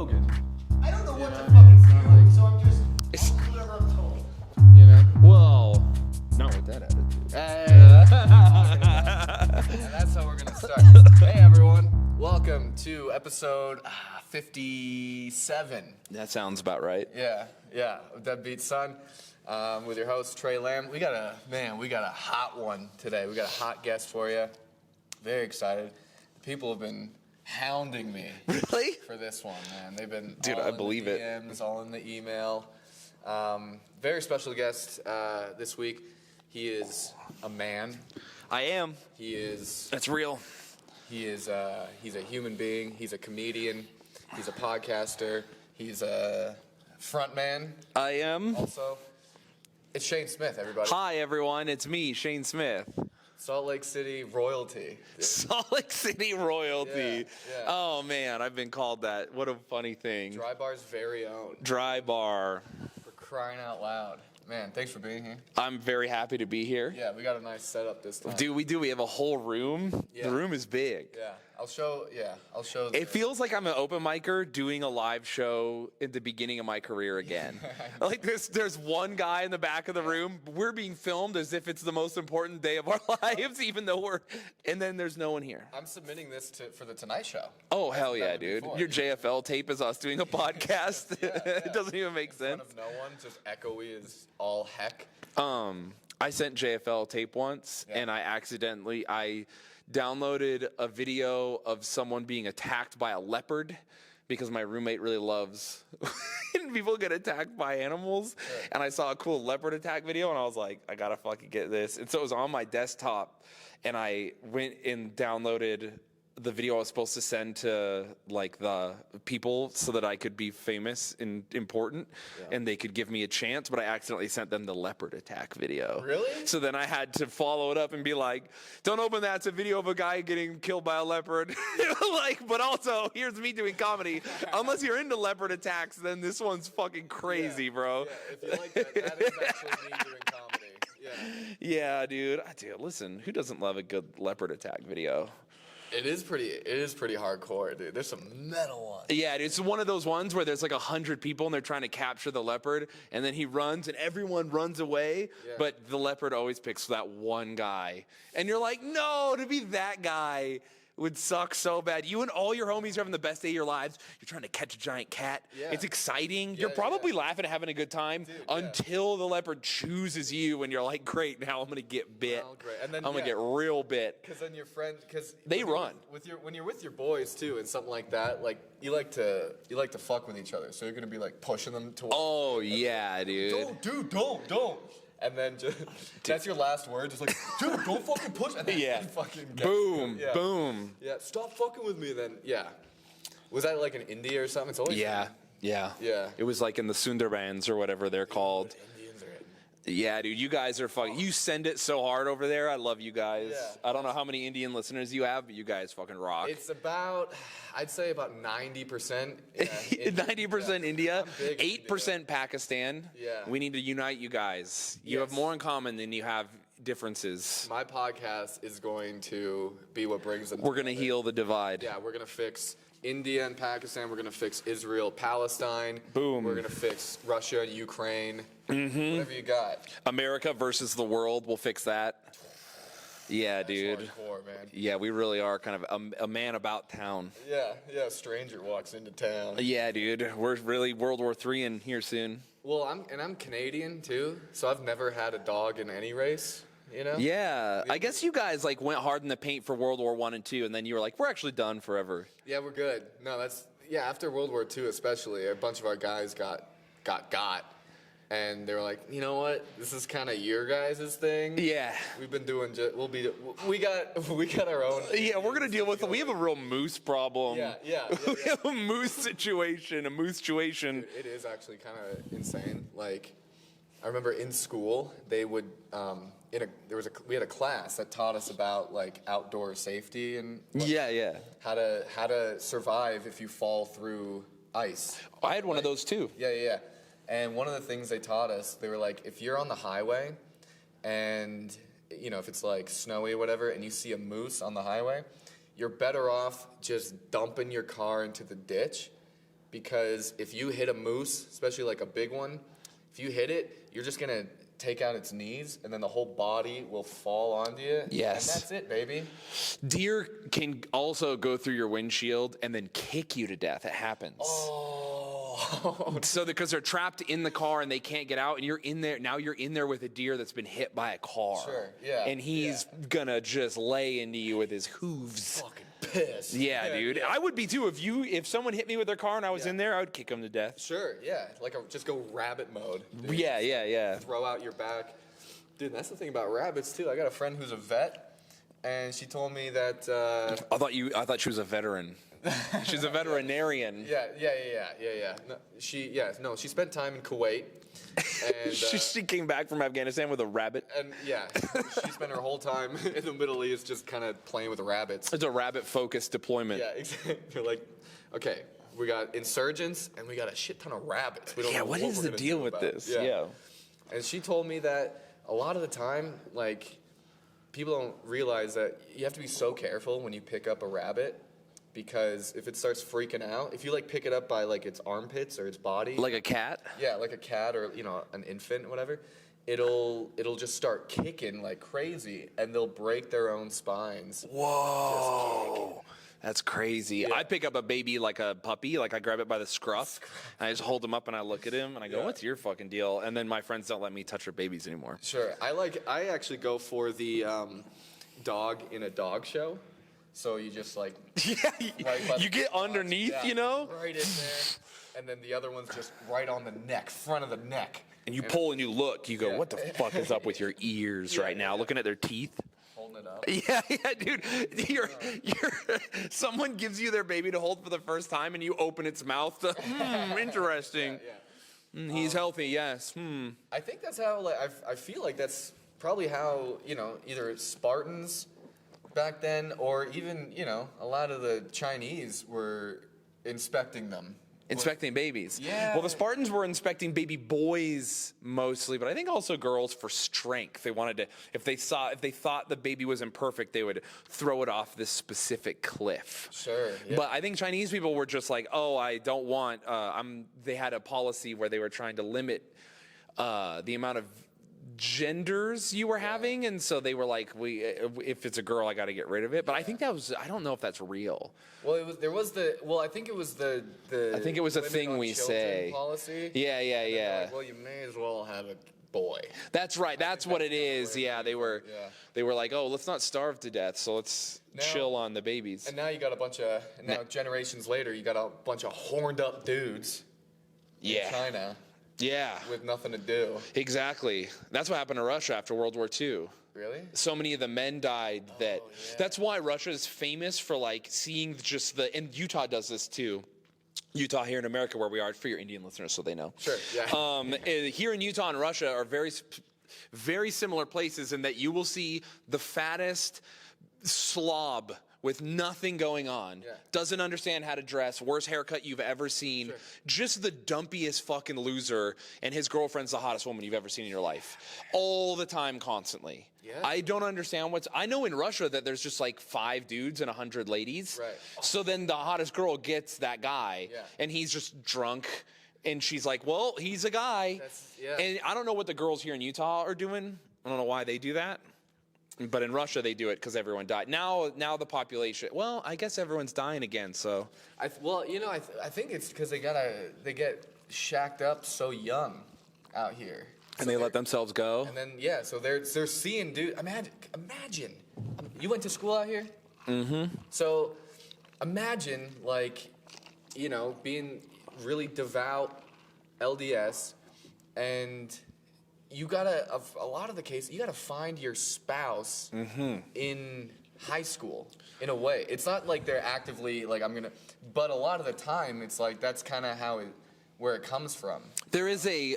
Rogan. I don't know what to fucking do, so I'm just whatever I'm told. You know? Well, not with that attitude. And that's how we're gonna start. Hey everyone, welcome to episode 57. That sounds about right. Yeah, of Deadbeat Son. With your host Trey Lamb. We got a hot one today. We got a hot guest for you. Very excited. People have been hounding me Really? for this one, man. They've been I believe in the DMs, all in the email. Very special guest this week. He is a man. I am. He is. That's real. He's a human being. He's a comedian. He's a podcaster. He's a front man. I am. Also, it's Shayne Smith, everybody. Hi, everyone. It's me, Shayne Smith. Salt Lake City royalty. Dude. Salt Lake City royalty. Yeah. Oh, man. I've been called that. What a funny thing. Dry Bar's very own. Dry Bar. For crying out loud. Man, thanks for being here. I'm very happy to be here. Yeah, we got a nice setup this time. Dude, we do. We have a whole room. Yeah. The room is big. Yeah, I'll show. It feels like I'm an open micer doing a live show at the beginning of my career again. Like there's one guy in the back of the room. We're being filmed as if it's the most important day of our lives, even though and then there's no one here. I'm submitting this for the Tonight Show. Oh, hell yeah, dude. Your JFL tape is us doing a podcast. Yeah. It doesn't even make sense. In front of no one, just echoey as all heck. I sent JFL tape once, and I downloaded a video of someone being attacked by a leopard because my roommate really loves when people get attacked by animals. Yeah. And I saw a cool leopard attack video, and I was like, I gotta fucking get this. And so it was on my desktop, and I went and downloaded the video I was supposed to send to like the people so that I could be famous and important, and they could give me a chance, but I accidentally sent them the leopard attack video. Really? So then I had to follow it up and be like, don't open that, it's a video of a guy getting killed by a leopard. But also here's me doing comedy. Unless you're into leopard attacks, then this one's fucking crazy, bro. Yeah, if you like that is actually me doing comedy. Yeah, dude, listen, who doesn't love a good leopard attack video? It is pretty hardcore, dude. There's some metal ones. Yeah, dude, it's one of those ones where there's like 100 people and they're trying to capture the leopard, and then he runs and everyone runs away, but the leopard always picks that one guy. And you're like, no, to be that guy would suck so bad. You and all your homies are having the best day of your lives. You're trying to catch a giant cat. Yeah. It's exciting. You're probably laughing and having a good time until the leopard chooses you, and you're like, great, now I'm going to get bit. Oh, great. And then, I'm going to get real bit. Because then your friend, they run. When you're with your boys too, and something like that, like you like to fuck with each other. So you're going to be like pushing them to. Oh yeah, dude. Don't. And then that's your last word, just like, dude, don't fucking push. And then fucking boom. Yeah, stop fucking with me then. Yeah. Was that like in India or something? It's always Yeah. It was like in the Sundarbans or whatever they're called. Indians are it. Yeah, dude, you guys are fucking. You send it so hard over there. I love you guys. Yeah. I don't know how many Indian listeners you have, but you guys fucking rock. It's I'd say about 90%. 90% India, 8% India. Pakistan. Yeah. We need to unite you guys. You have more in common than you have differences. My podcast is going to be what brings them We're going to heal the divide. Yeah, we're going to fix India and Pakistan. We're going to fix Israel, Palestine. Boom. We're going to fix Russia and Ukraine. Mm-hmm. Whatever you got. America versus the world. We'll fix that. Yeah, That's dude. hardcore, man. Yeah, we really are kind of a man about town. Yeah. A stranger walks into town. Yeah, dude. We're really World War III in here soon. Well, I'm Canadian too, so I've never had a dog in any race. You know? Yeah, I guess you guys like went hard in the paint for World War I and II, and then you were like, we're actually done forever. Yeah, we're good. No, after World War II especially, a bunch of our guys got, and they were like, you know what, this is kind of your guys' thing. Yeah, we've been doing. We got our own. Yeah, we're gonna deal with. We have a real moose problem. Yeah. We have a moose situation. Dude, it is actually kind of insane. Like, I remember in school they would. We had a class that taught us about like outdoor safety and how to survive if you fall through ice. I had one of those too. Yeah. And one of the things they taught us, they were like, if you're on the highway and if it's like snowy or whatever, and you see a moose on the highway, you're better off just dumping your car into the ditch because if you hit a moose, especially like a big one, if you hit it, you're just gonna take out its knees, and then the whole body will fall onto you. Yes. And that's it, baby. Deer can also go through your windshield and then kick you to death. It happens. Oh. So because they're trapped in the car and they can't get out, and you're in there, now you're in there with a deer that's been hit by a car. Sure, yeah. And he's gonna just lay into you with his hooves. Fucking pissed. Yeah, dude. I would be too. If someone hit me with their car and I was in there, I would kick them to death. Sure, yeah. Like just go rabbit mode. Dude. Yeah. Throw out your back. Dude, that's the thing about rabbits too. I got a friend who's a vet, and she told me that I thought she was a veteran. She's a veterinarian. Yeah. No, she spent time in Kuwait. And, she came back from Afghanistan with a rabbit. And she spent her whole time in the Middle East just kind of playing with rabbits. It's a rabbit-focused deployment. Yeah, exactly. You're like, okay, we got insurgents and we got a shit ton of rabbits. We don't know what is the deal with this? Yeah. And she told me that a lot of the time, like, people don't realize that you have to be so careful when you pick up a rabbit. Because if it starts freaking out, if you like pick it up by like its armpits or its body, like a cat, like a cat or an infant, whatever, it'll just start kicking like crazy, and they'll break their own spines. Whoa, that's crazy. Yeah. I pick up a baby like a puppy, like I grab it by the scruff, and I just hold him up and I look at him and I go, "What's your fucking deal?" And then my friends don't let me touch their babies anymore. Sure, I actually go for the dog in a dog show. So you just like you get underneath, right in there, and then the other one's just right on the neck, front of the neck. And you pull and you look, you go, what the fuck is up with your ears right now? Looking at their teeth. Holding it up. Yeah, dude. You're someone gives you their baby to hold for the first time, and you open its mouth to, interesting. He's healthy, yes. I think that's how. Like, I feel like that's probably how either Spartans back then, or even, a lot of the Chinese were inspecting them. Inspecting babies. Yeah. Well, the Spartans were inspecting baby boys mostly, but I think also girls for strength. They wanted to, if they thought the baby was imperfect, they would throw it off this specific cliff. Sure. Yeah. But I think Chinese people were just like, oh, I don't want, they had a policy where they were trying to limit the amount of genders you were having, and so they were like, if it's a girl, I got to get rid of it. But I think I don't know if that's real. Well, I think it was a thing we say policy. Yeah. Like, well, you may as well have a boy. That's right. That's what it is. Yeah, they were like, oh, let's not starve to death, so let's chill on the babies. And now you got a bunch of generations later, you got a bunch of horned up dudes. In China. Yeah. With nothing to do. Exactly. That's what happened to Russia after World War II. Really? So many of the men died that's why Russia is famous for like seeing and Utah does this too. Utah here in America where we are, for your Indian listeners so they know. Sure, yeah. Here in Utah and Russia are very, very similar places in that you will see the fattest slob with nothing going on, doesn't understand how to dress, worst haircut you've ever seen, just the dumpiest fucking loser, and his girlfriend's the hottest woman you've ever seen in your life. All the time, constantly. Yeah. I don't understand I know in Russia that there's just like 5 dudes and 100 ladies. Right. So then the hottest girl gets that guy, and he's just drunk, and she's like, well, he's a guy. And I don't know what the girls here in Utah are doing. I don't know why they do that. But in Russia, they do it because everyone died. Now the population. Well, I guess everyone's dying again. So. I think it's because they get shacked up so young out here. And they let themselves go. And then so they're seeing dude. Imagine. You went to school out here. Mm-hmm. So imagine being really devout LDS, and you gotta, a lot of the case, you gotta find your spouse in high school, in a way. It's not like they're actively like, but a lot of the time, it's like, that's kind of where it comes from. There is a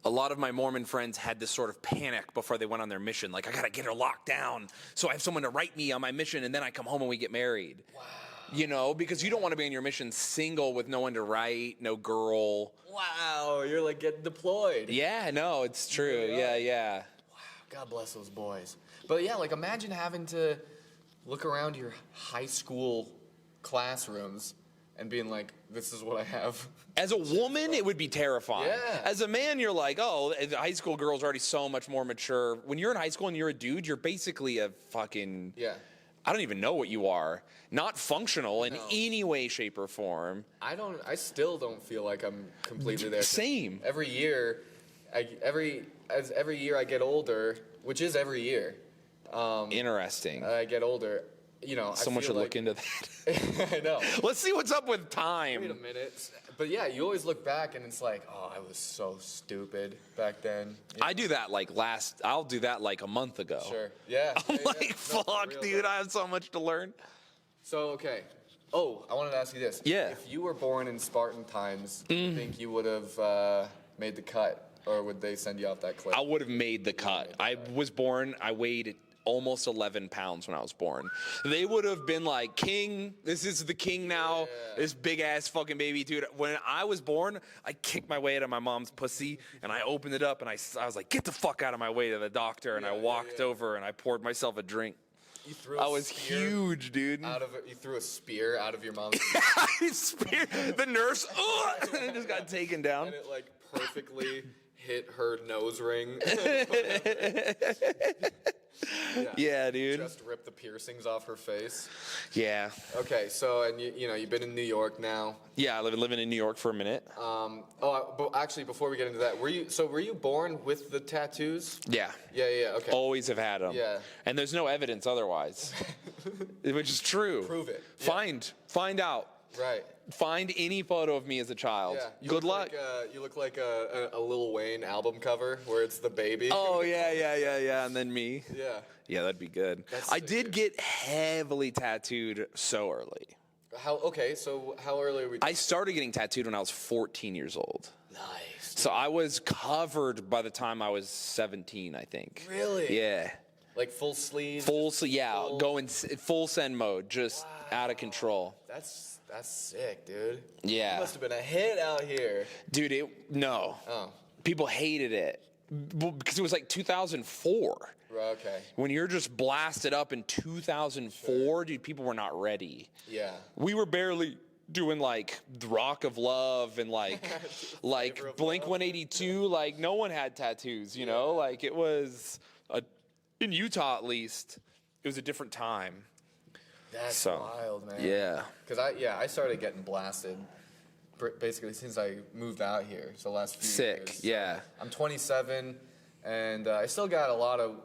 lot of my Mormon friends had this sort of panic before they went on their mission. Like, I gotta get her locked down so I have someone to write me on my mission, and then I come home and we get married. Wow. Because you don't want to be on your mission single with no one to write, no girl. Wow, you're like getting deployed. Yeah, no, it's true. Yeah. Wow, God bless those boys. But yeah, like imagine having to look around your high school classrooms and being like, this is what I have. As a woman, it would be terrifying. Yeah. As a man, you're like, oh, the high school girl's already so much more mature. When you're in high school and you're a dude, you're basically a fucking... Yeah. I don't even know what you are. Not functional in any way, shape, or form. I still don't feel like I'm completely there. Same. Every year, every year I get older, which is every year. Interesting. I get older. You know, Someone should look into that. I know. Let's see what's up with time. Wait a minute. But yeah, you always look back and it's like, oh, I was so stupid back then. You know? I do that I'll do that like a month ago. Sure. Yeah. I'm yeah, like, yeah. No, fuck, real, dude, though. I have so much to learn. So, okay. Oh, I wanted to ask you this. Yeah. If you were born in Spartan times, do you think you would have made the cut? Or would they send you off that cliff? I would have made the cut. I weighed almost 11 pounds when I was born. They would have been like, king, this is the king now, this big ass fucking baby, dude. When I was born, I kicked my way out of my mom's pussy, and I opened it up, and I was like, get the fuck out of my way to the doctor, and I walked over, and I poured myself a drink. You threw I was huge, dude. You threw a spear out of your mom's The nurse, and just got taken down. and it like perfectly hit her nose ring. Yeah, dude. Just ripped the piercings off her face. Yeah. Okay, so and you've been in New York now. Yeah, I living in New York for a minute. But actually, before we get into that, were you born with the tattoos? Yeah. Yeah. Okay. Always have had them. Yeah. And there's no evidence otherwise, which is true. Prove it. Yeah. Find out. Right. Find any photo of me as a child. Yeah. Good luck. You look like a Lil Wayne album cover where it's the baby. Oh yeah, and then me. Yeah. Yeah, that'd be good. I did get heavily tattooed so early. So how early are we? I started getting tattooed when I was 14 years old. Nice. So I was covered by the time I was 17, I think. Really? Yeah. Like full sleeve? Going full send mode, just out of control. That's sick, dude. Yeah. You must have been a hit out here. Dude, no. Oh. People hated it because it was like 2004. Okay. When you're just blasted up in 2004, dude, people were not ready. Yeah. We were barely doing like the Rock of Love and like Blink 182. Like no one had tattoos, you know. Like it was in Utah at least. It was a different time. That's wild, man. Yeah. Because I started getting blasted basically since I moved out here. So the last few years. Sick. Yeah. I'm 27, and I still got a lot of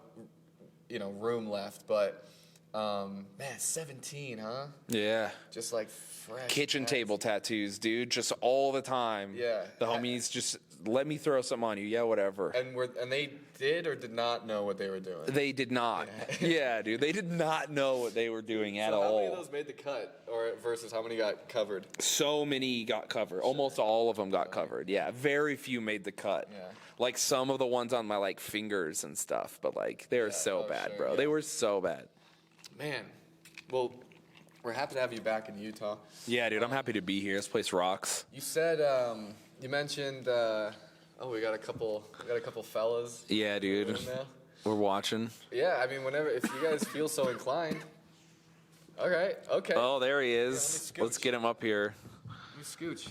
room left, but man, 17, huh? Yeah. Just like fresh. Kitchen table tattoos, dude, just all the time. Yeah. The homies just let me throw something on you. Yeah, whatever. And they did or did not know what they were doing. They did not. Yeah, dude, they did not know what they were doing at all. How many of those made the cut, or versus how many got covered? So many got covered. Almost all of them got covered. Yeah, very few made the cut. Yeah. Like some of the ones on my like fingers and stuff, but like they were so bad, bro. Yeah. They were so bad. Man, well, we're happy to have you back in Utah. Yeah, dude, I'm happy to be here. This place rocks. You said you mentioned we got a couple fellas. Yeah, dude. We're watching. Yeah, I mean, if you guys feel so inclined. Okay. Oh, there he is. Let's get him up here. Let me scooch.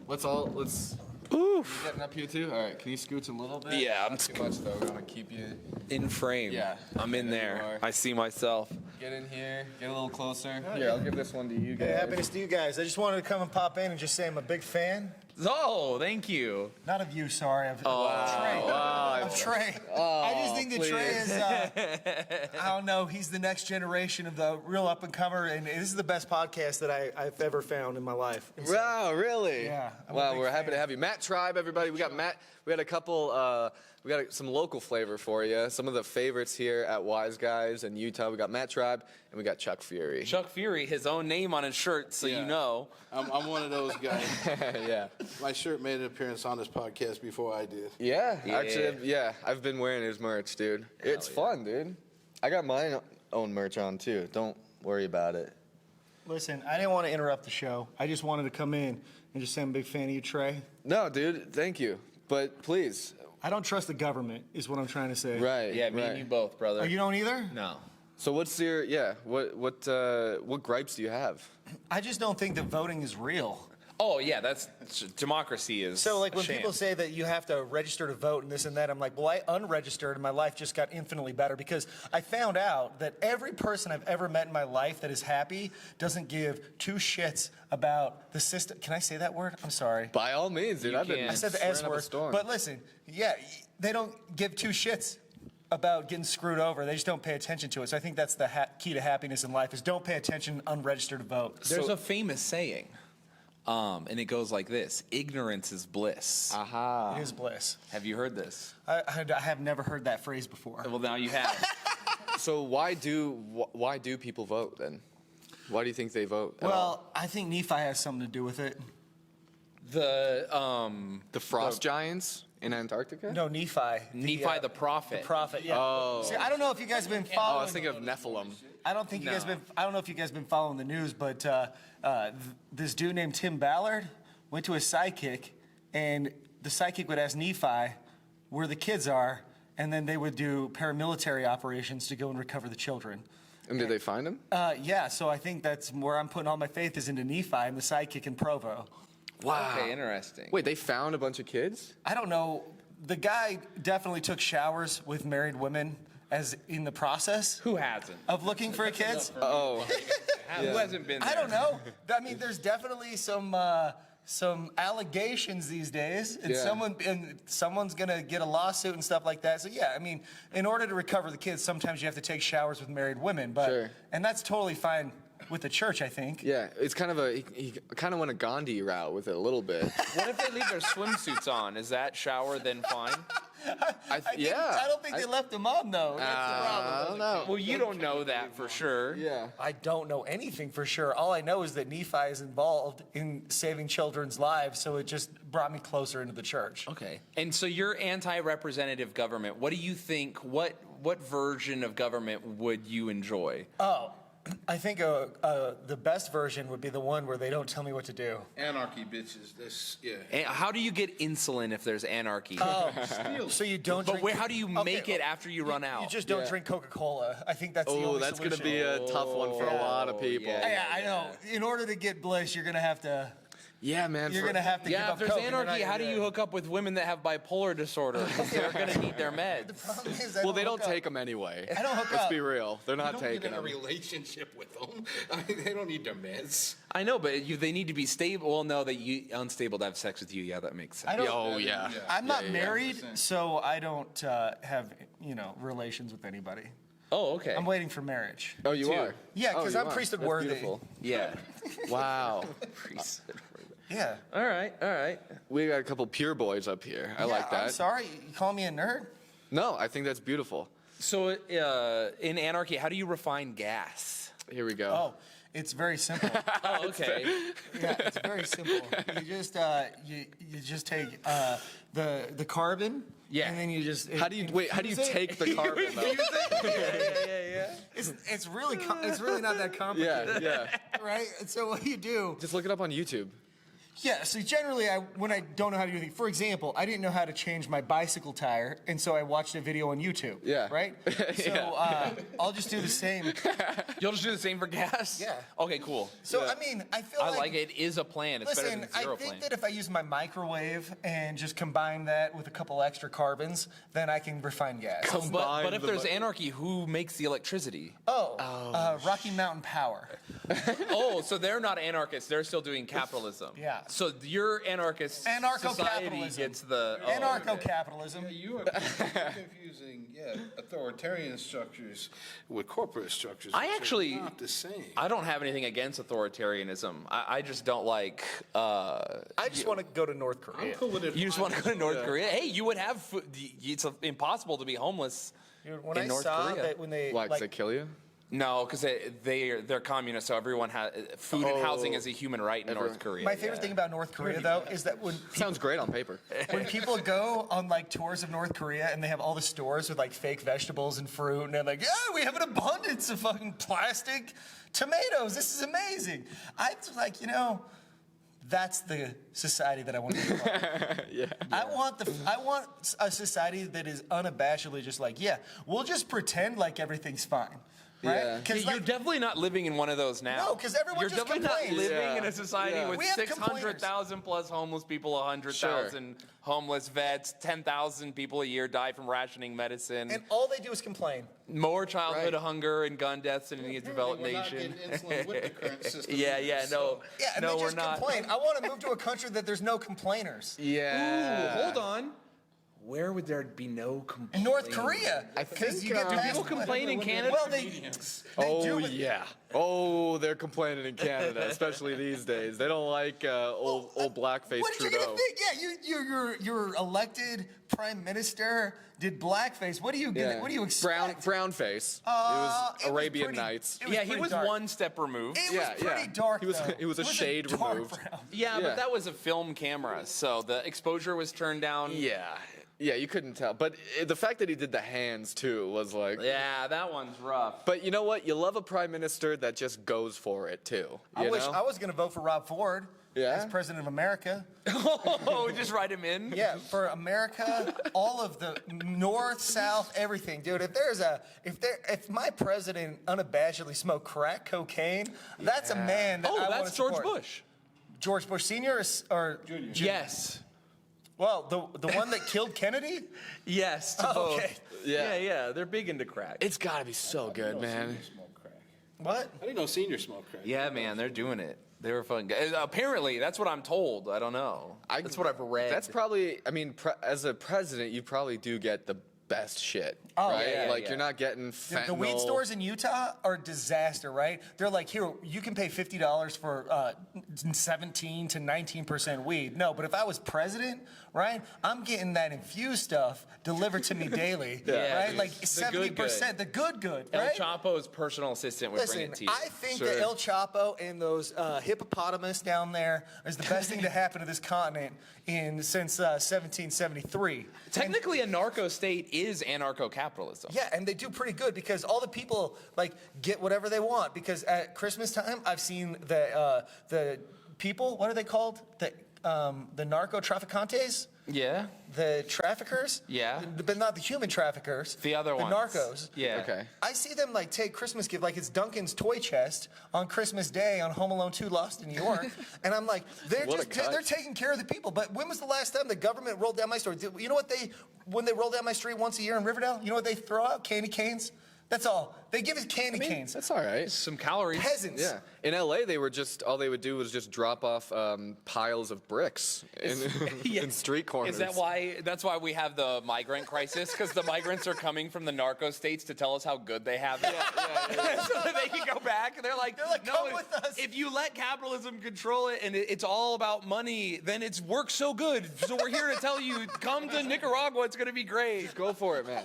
Let's. Oof. You getting up here too? All right. Can you scooch a little bit? Yeah, I'm not too much though. We're gonna keep you in frame. Yeah. I'm in there. I see myself. Get in here. Get a little closer. Here, I'll give this one to you guys. Hey, happiness to you guys. I just wanted to come and pop in and just say I'm a big fan. Oh, thank you. Not of you, sorry. Of Trey. Wow. Of Trey. I just think that Trey is, I don't know, he's the next generation of the real up-and-comer, and this is the best podcast that I've ever found in my life. Wow, really? Yeah. Wow, we're happy to have you. Matt Tribe, everybody. We got Matt. We had a couple, we got some local flavor for you. Some of the favorites here at Wise Guys in Utah. We got Matt Tribe, and we got Chuck Fury. Chuck Fury, his own name on his shirt, so you know. I'm one of those guys. Yeah. My shirt made an appearance on this podcast before I did. Yeah. Actually, I've been wearing his merch, dude. It's fun, dude. I got my own merch on, too. Don't worry about it. Listen, I didn't want to interrupt the show. I just wanted to come in and just say I'm a big fan of you, Trey. No, dude, thank you. But please. I don't trust the government, is what I'm trying to say. Right. Yeah, me and you both, brother. Oh, you don't either? No. So what's your what gripes do you have? I just don't think that voting is real. Oh yeah, that's democracy is. So like when sham. people say that you have to register to vote and this and that, I'm like, well, I unregistered and my life just got infinitely better because I found out that every person I've ever met in my life that is happy doesn't give two shits about the system. Can I say that word? I'm sorry. By all means, dude. I said the S word. But listen, yeah, they don't give two shits about getting screwed over. They just don't pay attention to it. So I think that's the key to happiness in life is don't pay attention, unregister to vote. There's a famous saying. And it goes like this: ignorance is bliss. Aha. It is bliss. Have you heard this? I have never heard that phrase before. Well, now you have. So why do people vote then? Why do you think they vote? Well, I think Nephi has something to do with it. The frost giants in Antarctica? No, Nephi. Nephi the prophet. The prophet, yeah. Oh. See, I don't know if you guys have been Oh, I following. was thinking of Nephilim. I don't think you guys No. been. I don't know if you guys been following the news, but this dude named Tim Ballard went to a psychic, and the psychic would ask Nephi where the kids are, and then they would do paramilitary operations to go and recover the children. And did they find him? Yeah, so I think that's where I'm putting all my faith is into Nephi and the sidekick in Provo. Wow. Okay, interesting. Wait, they found a bunch of kids? I don't know. The guy definitely took showers with married women as in the process Who hasn't? of looking for kids. Oh. Who hasn't been there? I don't know. I mean, there's definitely some allegations these days, and Yeah. someone's gonna get a lawsuit and stuff like that. So yeah, I mean, in order to recover the kids, sometimes you have to take showers with married women, but Sure. and that's totally fine with the church, I think. Yeah, it's kind of he kind of went a Gandhi route with it a little bit. What if they leave their swimsuits on? Is that shower then fine? I don't think they left them on though. That's the problem. I don't know. Well, you don't know that for sure. Yeah. I don't know anything for sure. All I know is that Nephi is involved in saving children's lives, so it just brought me closer into the church. Okay. And so you're anti-representative government. What do you think? What version of government would you enjoy? Oh, I think the best version would be the one where they don't tell me what to do. Anarchy, bitches. That's, yeah. And how do you get insulin if there's anarchy? So you don't But drink. how do you make it after you run out? You just don't drink Coca-Cola. I think that's the Oh, only that's going to solution. be a tough one for a lot of people. Yeah, I know. In order to get bliss, you're gonna have to. Yeah, man. You're gonna have to give Yeah, up if there's Coke and you're anarchy, not how do gonna- you hook up with women that have bipolar disorder? Because they're going to need their meds. Problem is, Well, they don't hook up. take them anyway. I don't hook Let's up. be real. They're not You don't taking get in a them. relationship with them. I mean, they don't need their meds. I know, but they need to be stable. Well, no, unstable to have sex with you. Yeah, that makes sense. I don't. Oh, yeah. I'm not Yeah. married, so I don't have relations with anybody. Oh, okay. I'm waiting for marriage. Oh, you Too. are? Yeah, Oh, 'cause you I'm are. priesthood That's worthy. Beautiful. Yeah. Wow. Yeah. All right. All right. We got a couple pure boys up here. I like that. I'm sorry. You call me a nerd? No, I think that's beautiful. So in anarchy, how do you refine gas? Here we go. Oh, it's very simple. Oh, okay. Yeah, it's very simple. You just take the carbon. Yeah. And then you just How do you take the carbon though? It's really not that complicated. Yeah. Right. And so what you do? Just look it up on YouTube. Yeah, so generally, when I don't know how to do anything, for example, I didn't know how to change my bicycle tire, and so I watched a video on YouTube. Yeah. Right? So I'll just do the same. You'll just do the same for gas? Yeah. Okay, cool. So, I mean, I feel I like... like it. It is a plan. It's better Listen, than I zero think plan. that if I use my microwave and just combine that with a couple extra carbons, then I can refine gas. But if there's anarchy, who makes the electricity? Rocky Mountain Power. Oh, so they're not anarchists. They're still doing capitalism. Yeah. So your anarchist Anarcho-capitalism. society gets the... Anarcho-capitalism. You are confusing, authoritarian structures with corporate structures. I which are actually- not the same. I don't have anything against authoritarianism. I just don't like... I just want to go to North Korea. Cool with it. You just want to go to North Korea? Hey, you would have food. It's impossible to be homeless Dude, when in I North saw Korea. that when they Why? 'Cause they kill you? No, because they're communist, so everyone has food and housing is a human right in North Korea. my favorite thing about North Korea though is that Sounds great on paper. when people go on like tours of North Korea and they have all the stores with like fake vegetables and fruit and they're like, yeah, we have an abundance of fucking plastic tomatoes. This is amazing. I was like, that's the society that I want to be part of. I want a society that is unabashedly just like, yeah, we'll just pretend like everything's fine. right? Yeah. Because You're definitely not living in one of those now. No, 'cause everyone You're just definitely not complains. living Yeah. in a society Yeah. with We have 600,000 plus homeless people, 100,000 homeless vets, 10,000 people a year die from rationing medicine, and all they do is complain. more childhood Right. hunger and gun deaths in any developed We're not nation. getting insulin with the current system. Yeah, no, Yeah, and no, they we're just not. complain. I want to move to a country that there's no complainers. Yeah. Ooh, hold on. Where would there be no complaints? In North Korea, I because think, you get do past People complain in Canada? Well, they Oh do with- yeah. Oh, they're complaining in Canada, especially these days. They don't like old blackface What did you Trudeau. think? Yeah, you're elected prime minister. Did blackface? What do you get? What do you expect? Brown face. It it was was Arabian pretty- Nights. it was Yeah, he pretty was dark. one step removed. It Yeah, was pretty yeah. dark. He was- though. it was a shade dark removed. brown. Yeah, Yeah. but that was a film camera, so the exposure was turned down. Yeah, you couldn't tell. But the fact that he did the hands too was like. Yeah, that one's rough. But you know what? You love a prime minister that just goes for it too. I you wish know? I was going to vote for Rob Ford Yeah? as president of America. Oh, just write him in? Yeah, for America, all of the north, south, everything, dude. If my president unabashedly smoked crack cocaine, that's a man. That Oh, I wanna that's George support. Bush. George Bush Senior or Junior. Yes. well, the one that killed Kennedy. Yes, to Oh, both. okay. Yeah. They're big into crack. It's gotta be so good, man. Senior smoked crack. What? I didn't know senior smoked crack. Yeah, man, they're doing it. They were fun guys. Apparently, that's what I'm told. I don't know. That's what I've read. That's probably. I mean, as a president, you probably do get the best shit. Oh, right? yeah, like yeah. you're not getting fentanyl. The weed stores in Utah are a disaster, right? They're like, here, you can pay $50 for 17 to 19% weed. No, but if I was president, right, I'm getting that infused stuff delivered to me daily, Yeah, right? dude. Like The 70%, the good, El right? Chapo's personal assistant would bring Listen, it to you. I think Sure. that El Chapo and those hippopotamus down there is the best thing to happen to this continent since 1773. Technically, a narco state is anarcho-capitalism. Yeah, and they do pretty good because all the people like get whatever they want. Because at Christmas time, I've seen the people. What are they called? The narco traficantes. Yeah. The traffickers? Yeah. But not the human traffickers. The other ones. The narcos. Yeah. Okay. I see them like take Christmas gift, like it's Duncan's toy chest on Christmas Day on Home Alone 2 Lost in New York. And I'm like, they're What a cut. they're taking care of the people. But when was the last time the government rolled down my street? You know what when they roll down my street once a year in Riverdale, you know what they throw out? Candy canes. That's all. They give us candy canes. That's all right. Some calories. Peasants. Yeah. In LA, they were just all they would do was just drop off piles of bricks in street corners. Is that why? That's why we have the migrant crisis, because the migrants are coming from the narco states to tell us how good they have it, so that they can go back. And they're like, no, "Come with us." If you let capitalism control it and it's all about money, then it's works so good. So we're here to tell you, come to Nicaragua. It's gonna be great, Go for it, man.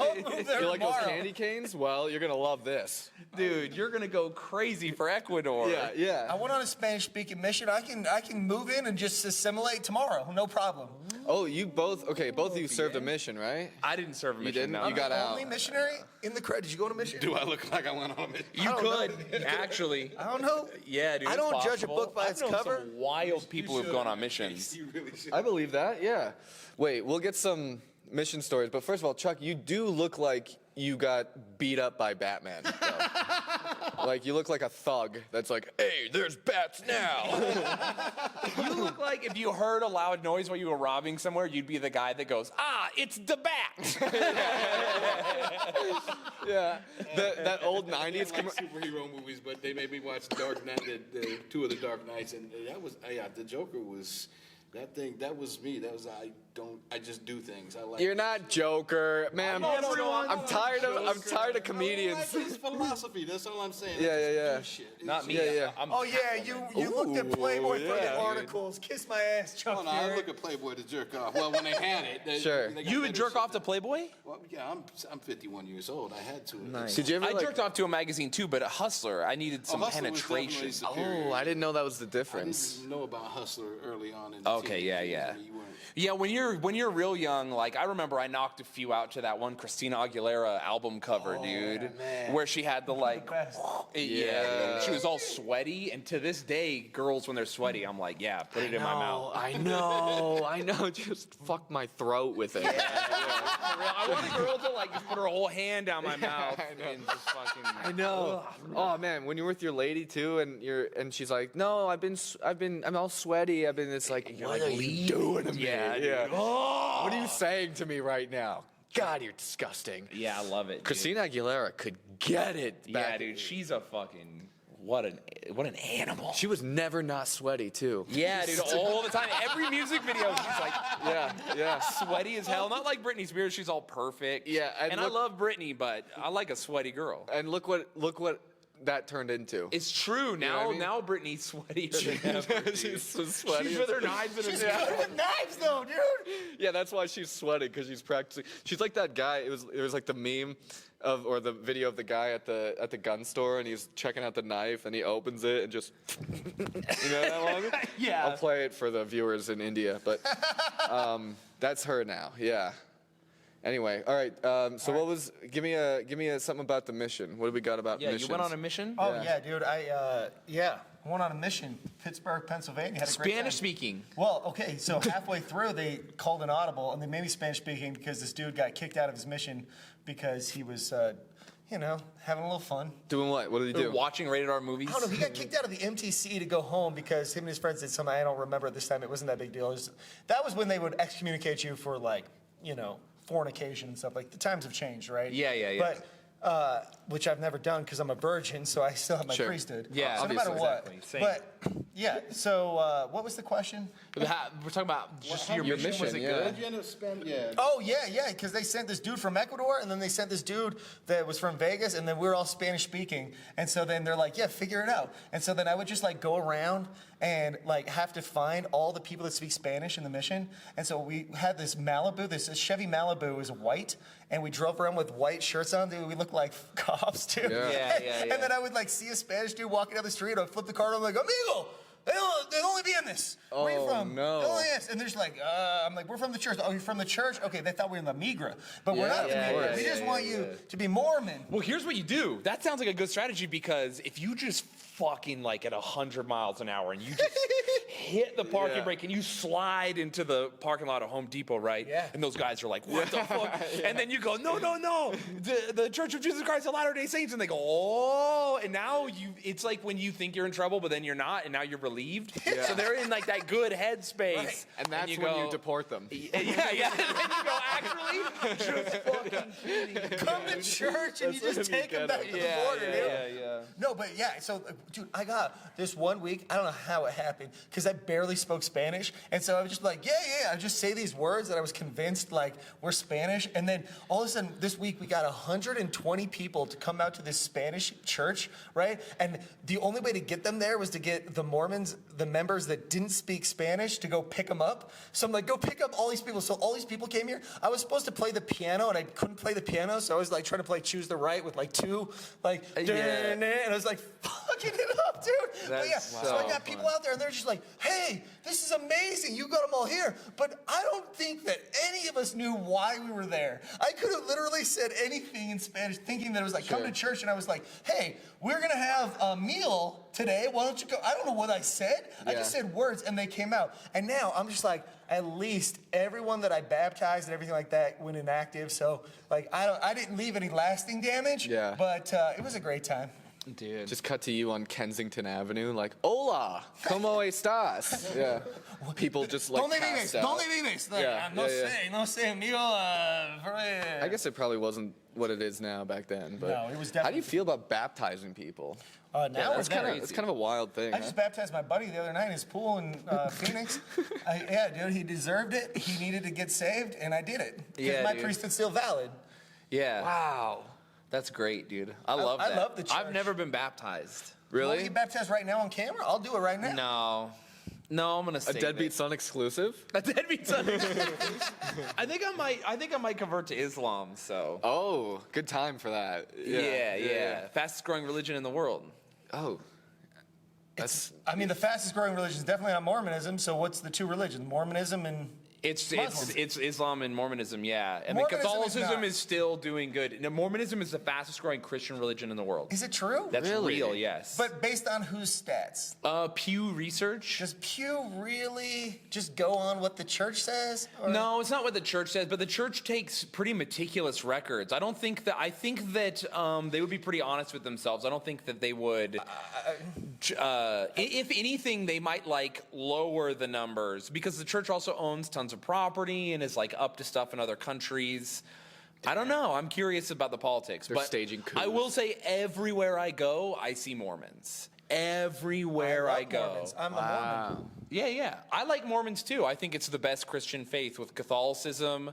I'll move there You like those tomorrow. candy canes? Well, you're gonna love this. dude. You're gonna go crazy for Ecuador. Yeah. I went on a Spanish-speaking mission. I can move in and just assimilate tomorrow, no problem. Oh, you both? Okay, both of you served a mission, right? I didn't serve a mission. didn't? No. You got out. Only missionary in the credit. Did you go on a mission? Do I look like I went on a mission? You I don't could actually. I don't know. Yeah, dude. I it's don't judge a possible. book by I've its known cover. Some wild people who've gone on missions. You really should. I believe that. Yeah. Wait, we'll get some mission stories, but first of all, Chuck, you do look like you got beat up by Batman. though. Like you look like a thug that's like, hey, there's bats now. You look like if you heard a loud noise while you were robbing somewhere, you'd be the guy that goes, it's the bat. Yeah. That old 90s I like superhero movies, but they made me watch Dark Knight, the two of the Dark Knights, and that was the Joker was that thing. That was me. That was I just do things. I like. You're not Joker, man. I'm tired of comedians. I like his philosophy. That's all I'm saying. Yeah, I just yeah, do shit. Not me. Yeah. Oh yeah, you looked at Playboy for the yeah, dude. articles. Kiss my ass, Chuck. Oh, no, I Fury. look at Playboy to jerk off. Well, when they had it, Sure. they got You would better jerk shit off to now. Playboy? Well, yeah, I'm 51 years old. I had to. Nice. Did you ever I like? jerked off to a magazine too, but a Hustler. I needed some Hustler was penetration. definitely superior. Oh, I didn't know that was the I difference. didn't know about Hustler early on in the Okay, teenage yeah, years. yeah. I mean, you weren't Yeah, when you're real young, like I remember I knocked a few out to that one Christina Aguilera album cover, dude, where she had the like, yeah, she was all sweaty, and to this day, girls when they're sweaty, I'm like, yeah, put it in my mouth. I know. Just fuck my throat with it. For real. I want a girl to like just put her whole hand down my mouth and just fucking. I know. Oh man, when you're with your lady too, and she's like, no, I'm all sweaty. It's like, what are you doing to me? Yeah. Oh. What are you saying to me right now? God, you're disgusting. Yeah, I love it. Christina Aguilera could get it. Yeah, dude, she's a fucking what an animal. She was never not sweaty too. Yeah, dude, all the time. Every music video, she's like, yeah, sweaty as hell. Not like Britney Spears, she's all perfect. Yeah, and I love Britney, but I like a sweaty girl. And look what that turned into. It's true. Now, now Britney's sweatier than ever. She's so sweaty. She's with her knives in her She's good with knives, though, dude. Yeah, that's why she's sweating, because she's practicing. She's like that guy. It was like the meme or the video of the guy at the gun store, and he's checking out the knife, and he opens it and just, you know that one? Yeah. I'll play it for the viewers in India, but that's her now. Yeah. Anyway, all right. So what was? Give me a something about the mission. What do we got about missions? You went on a mission? Oh yeah, dude. I went on a mission, Pittsburgh, Pennsylvania. Had a great time. Spanish speaking. Well, okay, so halfway through they called an audible and they made me Spanish speaking because this dude got kicked out of his mission because he was, having a little fun. Doing what? What did he do? Watching rated R movies. I don't know. He got kicked out of the MTC to go home because him and his friends did something I don't remember at this time. It wasn't that big deal. That was when they would excommunicate you for fornication and stuff. Like the times have changed, right? Yeah. But which I've never done because I'm a virgin, so I still have my priesthood. Yeah, so no matter obviously, what. exactly. Same. But yeah. So what was the question? We're talking about just your mission. Was it yeah. good? Did you end up spending? Yeah. Oh yeah, because they sent this dude from Ecuador, and then they sent this dude that was from Vegas, and then we were all Spanish speaking, and so then they're like, yeah, figure it out, and so then I would just like go around and like have to find all the people that speak Spanish in the mission, and so we had this Malibu, this Chevy Malibu is white, and we drove around with white shirts on, dude. We looked like cops, dude. Yeah. And then I would like see a Spanish dude walking down the street, I'd flip the car, and I'm like, amigo. They'll only be in this. Where are you from? No. They'll only this. And there's like, I'm like, we're from the church. Oh, you're from the church? Okay, they thought we were in the Migra. But we're not the Migra. We just want you to be Mormon. Well, here's what you do. That sounds like a good strategy because if you just fucking like at 100 miles an hour and you just hit the parking brake and you slide into the parking lot of Home Depot, right? Yeah. And those guys are like, what the fuck? And then you go, no. The Church of Jesus Christ of Latter-day Saints. And they go, oh. And now it's like when you think you're in trouble, but then you're not, and now you're relieved. Yeah. So they're in like that good headspace. Right. And that's when you deport them. Yeah. And then you go, actually, just fucking kidding. Come to church and you just take them back to the border, dude. Yeah. No, but yeah, so, dude, I got this one week, I don't know how it happened, because I barely spoke Spanish, and so I was just like, yeah, I just say these words that I was convinced, like, were Spanish, and then all of a sudden, this week, we got 120 people to come out to this Spanish church, right? And the only way to get them there was to get the Mormons, the members that didn't speak Spanish, to go pick them up. So I'm like, go pick up all these people. So all these people came here. I was supposed to play the piano, and I couldn't play the piano, so I was like trying to play Choose the Right with like two, like, and I was like, fucking it up, dude. But yeah, so I got people out there, and they're just like, hey, this is amazing. You got them all here. But I don't think that any of us knew why we were there. I could have literally said anything in Spanish, thinking that it was like, come to church, and I was like, hey, we're going to have a meal today. Why don't you go? I don't know what I said. I just said words, and they came out. And now I'm just like, at least everyone that I baptized and everything like that went inactive. So, like, I didn't leave any lasting damage. Yeah. But it was a great time. Dude. Just cut to you on Kensington Avenue, like, hola, ¿cómo estás? Yeah. People just like passed out. Don't leave me. Yeah, No sé, amigo. I guess it probably wasn't what it is now back then. But No, it was how do definitely- you feel about baptizing people? Now That's kind of a wild thing. I just baptized my buddy the other night in his pool in Phoenix. Dude, he deserved it. He needed to get saved, and I did it. Because my priesthood's still valid. Yeah. Wow. That's great, dude. I love that. I love the church. I've never been baptized. You want Really? to get baptized right now on camera? I'll do it right now. No, I'm gonna A save Deadbeat it. Son exclusive? A Deadbeat Son. I think I might convert to Islam. So. Oh, good time for that. Yeah. Fastest growing religion in the world. Oh. That's I mean, the fastest growing religion is definitely not Mormonism. So what's the two religions? Mormonism and It's Muslims. Islam and Mormonism, yeah. And Mormonism then Catholicism is is still doing good. No, Mormonism is the fastest growing Christian religion in the world. Is it true? That's Really? real, yes. But based on whose stats? Pew Research. Does Pew really just go on what the church says? Or? No, it's not what the church says, but the church takes pretty meticulous records. I think that they would be pretty honest with themselves. I don't think that they would. If anything, they might like lower the numbers because the church also owns tons of property and is like up to stuff in other countries. I don't know. I'm curious about the politics. They're staging coups. I will say everywhere I go, I see Mormons. Everywhere I go. Mormons. I'm a Mormon. Yeah. I like Mormons too. I think it's the best Christian faith with Catholicism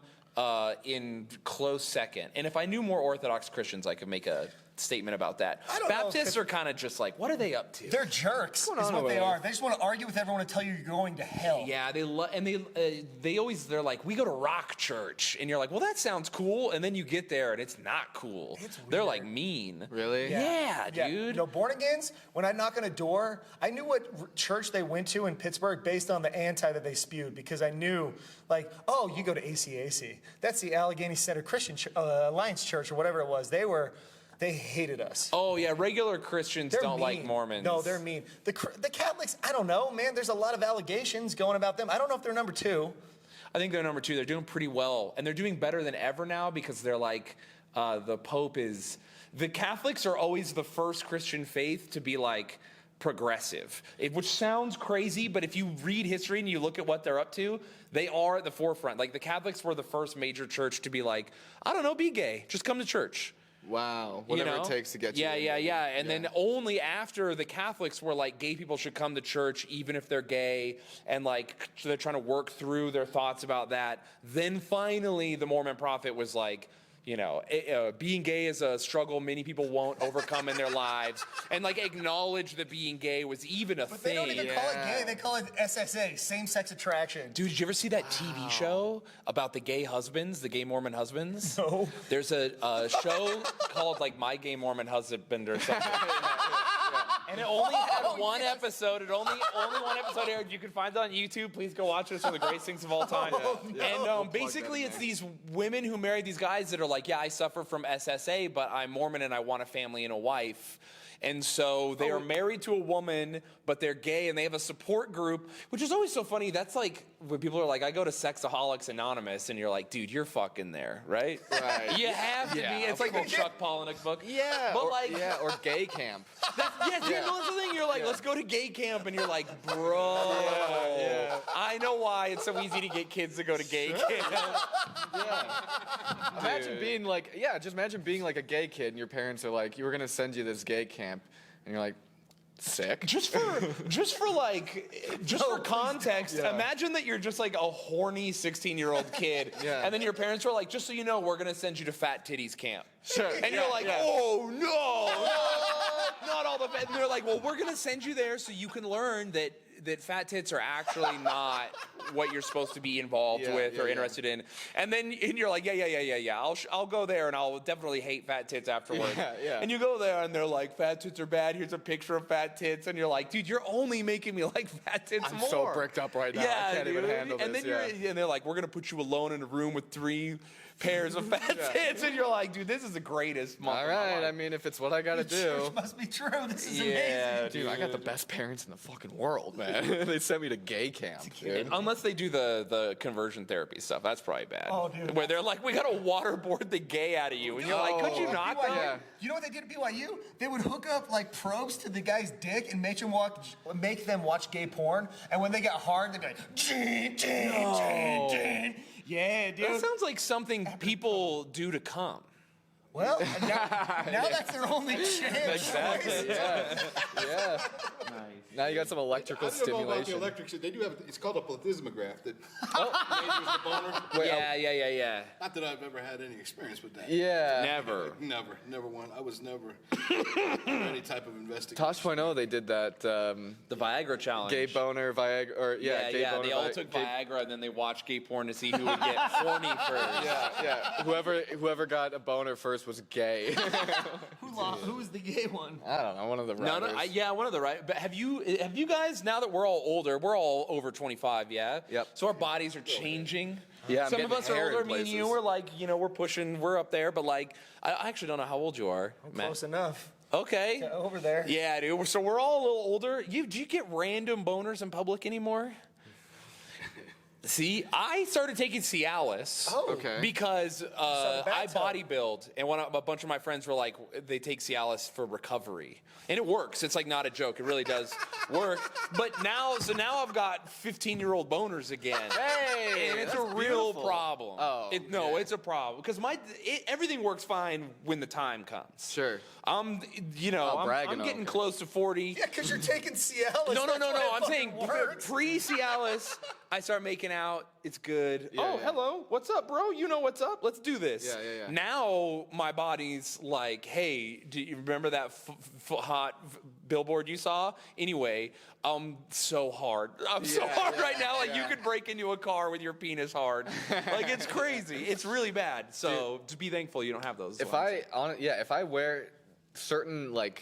in close second. And if I knew more Orthodox Christians, I could make a statement about that. I don't know Baptists are kind of just like, what are they up to? They're jerks, is what they are. They just want to argue with everyone and tell you you're going to hell. Yeah, they're like, we go to rock church, and you're like, well, that sounds cool, and then you get there and it's not cool. They're like mean. Really? Yeah, dude. You know, born agains, when I knock on a door, I knew what church they went to in Pittsburgh based on the anti that they spewed because I knew, like, oh, you go to ACAC. That's the Allegheny Center Christian Alliance Church or whatever it was. They hated us. Oh, yeah, regular Christians don't like mean. Mormons. No, they're mean. The Catholics, I don't know, man. There's a lot of allegations going about them. I don't know if they're number two. I think they're number two. They're doing pretty well. And they're doing better than ever now because they're like, the Pope is... The Catholics are always the first Christian faith to be like progressive, which sounds crazy, but if you read history and you look at what they're up to, they are at the forefront. Like the Catholics were the first major church to be like, I don't know, be gay. Just come to church. Wow. Whatever it takes to get you. Yeah. And then only after the Catholics were like, gay people should come to church even if they're gay, and like they're trying to work through their thoughts about that. Then finally the Mormon prophet was like, you know, being gay is a struggle many people won't overcome in their lives, and like acknowledge that being gay was even a But thing. they don't even call it gay. They call it SSA, same-sex attraction. Dude, did you ever see that TV show about the gay husbands, the gay Mormon husbands? No. There's a show called like My Gay Mormon Husband or something. And it only had one episode. It only one episode aired. You can find it on YouTube. Please go watch it. It's one of the greatest things of all time. And basically, it's these women who marry these guys that are like, yeah, I suffer from SSA, but I'm Mormon and I want a family and a wife. And so they are married to a woman, but they're gay, and they have a support group, which is always so funny. That's like when people are like, I go to Sexaholics Anonymous, and you're like, dude, you're fucking there, right? Right. You have to be. It's like the Chuck Palahniuk book. Yeah. But or gay camp. that's the thing. You're like, let's go to gay camp, and you're like, bro, I know why it's so easy to get kids to go to gay camp. Imagine being like, just imagine being like a gay kid, and your parents are like, you were gonna send you this gay camp, and you're like, sick. Just for context, imagine that you're just like a horny 16-year-old kid, and then your parents are like, just so you know, we're gonna send you to Fat Titties Camp. Sure. And you're like, oh no, not all the. And they're like, well, we're gonna send you there so you can learn that fat tits are actually not what you're supposed to be involved with or interested in. And then you're like, yeah. I'll go there and I'll definitely hate fat tits afterwards. And you go there and they're like, fat tits are bad. Here's a picture of fat tits. And you're like, dude, you're only making me like fat tits more. I'm so bricked up right now. I can't even handle and this. Then and they're like, we're going to put you alone in a room with 3 pairs of fat tits. And you're like, dude, this is the greatest month All of my right, life. I mean, if it's what I gotta do. Church must be true. This is amazing. Dude, I got the best parents in the fucking world, man. They sent me to gay camp, dude. Unless they do the conversion therapy stuff, that's probably bad. Oh, dude. Where they're like, we gotta waterboard the gay out of you, and you're like, could you not? BYU, though? You know what they did at BYU? They would hook up like probes to the guy's dick and make them watch gay porn. And when they got hard, they'd be like, gin, gin, gin, gin. Yeah, dude. That sounds like something people do to come. Well, now that's their only chance. Exactly. Yeah. Now you got some electrical I don't know about the stimulation. electric shit. They do have, it's called a plethysmograph that measures the boner. Wait, Yeah. Not that I've ever had any experience with that. Yeah. Never. One. I was never any type of investigation. Tosh.0, they did that The Viagra challenge. gay boner Viagra, or gay boner. They all took Viagra and then they watched gay porn to see who would get horny first. Yeah. Whoever got a boner first was gay. Who was the gay one? I don't know, one of the writers. One of the right. But have you have you guys, now that we're all older, we're all over 25, yeah? Yep. So our bodies are changing. Yeah, I'm Some of getting us are hair in older, me and you, places. we're like, we're pushing, we're up there, but like, I actually don't know how old you are, Matt. Close enough. Okay. Yeah, over there. Yeah, dude. So we're all a little older. Do you get random boners in public anymore? See, I started taking Cialis. Oh. Okay. Because the I bathtub. bodybuild, and a bunch of my friends were like, they take Cialis for recovery. And it works. It's like not a joke. It really does work. But now I've got 15-year-old boners again. Hey, and it's that's a real beautiful. problem. Oh, No, it's a problem. Because everything works fine when the time comes. Sure. I'm bragging getting over. close to 40. Yeah, because you're taking Cialis. No. That's why it I'm fucking saying works. pre-Cialis, I start making out. It's good. Yeah. Hello. What's up, bro? You know what's up. Let's do this. Yeah. Now my body's like, hey, do you remember that hot billboard you saw? Anyway, I'm so hard. I'm so hard right now. Like you could break into a car with your penis hard. Like it's crazy. It's really bad. So to be thankful you don't have those. If I wear certain the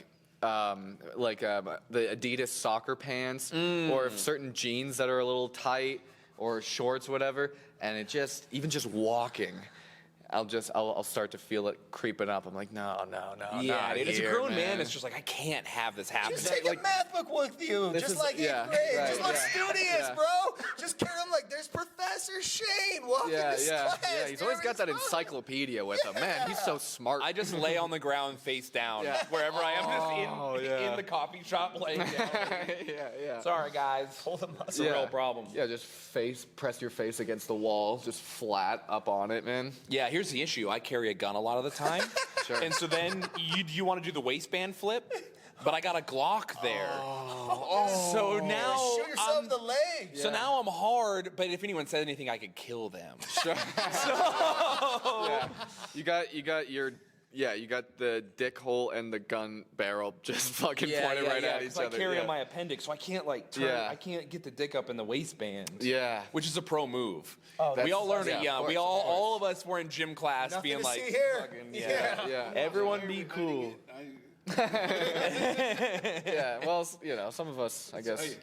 Adidas soccer pants or if certain jeans that are a little tight or shorts, whatever, and it even just walking, I'll start to feel it creeping up. I'm like, no, yeah, not dude, it's a here, grown man. It's just like I can't have this happen. Just take a math book with you, This just is- like 8th yeah, grade. right, Just look yeah, studious, yeah. bro. Just carry him like there's Professor Shayne walking this class. He's always got that encyclopedia with him. Man, he's so smart. I just lay on the ground face down wherever I am, just in the coffee shop laying down. yeah. Sorry, guys. Pull the muscle. It's a real problem. Yeah, just press your face against the wall, just flat up on it, man. Yeah, here's the issue. I carry a gun a lot of the time. Sure. And so then you want to do the waistband flip, but I got a Glock there. So now Shoot yourself in the leg. So now I'm hard, but if anyone said anything, I could kill them. Yeah. You got the dick hole and the gun barrel just fucking pointed right at each I other. carry yeah. on my appendix, so I can't turn. Yeah. I can't get the dick up in the waistband. Yeah. Which is a pro move. Oh, We all learned yeah, it of young. course, We all of us were in gym class Nothing being to like, see here. fucking, Yeah. everyone be cool. Yeah. Well, some of us, I guess.